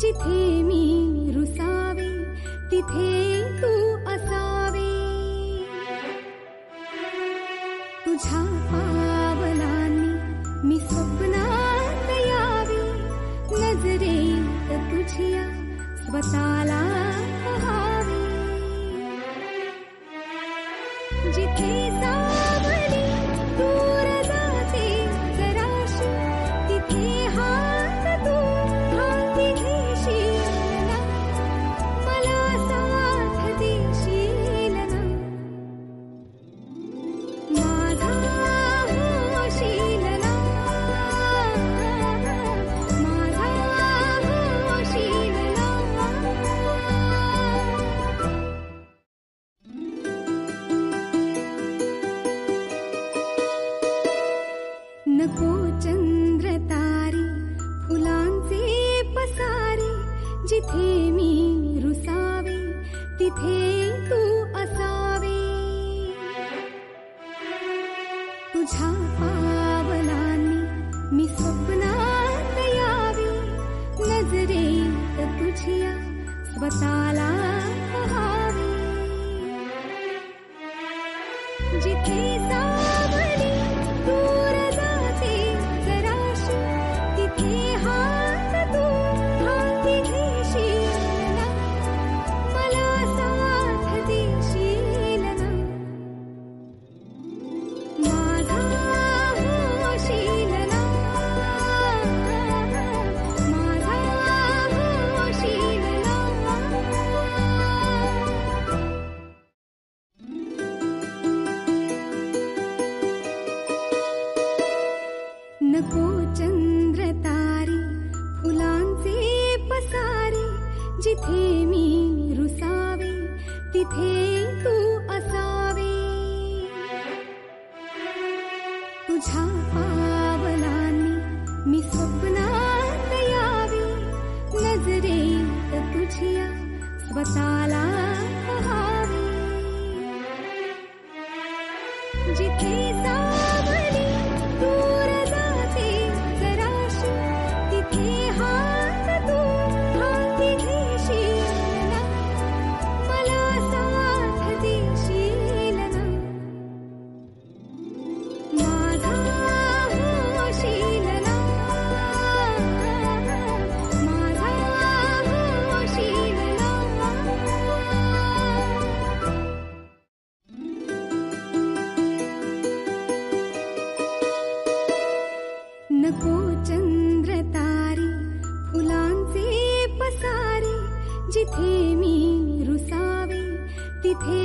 जिथे मी रुसावे तिथे तू असावे. तुझ्या पावलांनी मी स्वप्नात यावे, नजरेत तुझ्या स्वतःला पहावे. जिथे सावली दूर जाते जराशी, तिथे हात तू हाती घेशील ना, मला साथ देशील ना. माझा होशील ना, माझा होशील ना. नको चंद्र तारे फुलांचे पसारे, जिथे मी रुसावे तिथे तू असावे. तुझ्या पावलांनी मी स्वप्नात यावे, नजरेत तुझ्या स्वतःला पहावे. जिथे सावली दूर जाते जराशी, तिथे हात तू हाती घेशील ना, मला साथ देशील ना. माझा होशील ना, माझा होशील ना. नको चंद्र तारे फुलांचे पसारे, जिथे मी रुसावे तिथे तू असावे. तुझ्या पावलांनी मी स्वप्नात यावे, नजरेत तुझ्या स्वतःला पहावे. जिथे सावली दूर जाते जराशी, तिथे हात तू हाती घेशील ना, मला साथ देशील ना. माझा होशील ना, माझा होशील ना. नको चंद्र तारे फुलांचे पसारे, जिथे मी रुसावे तिथे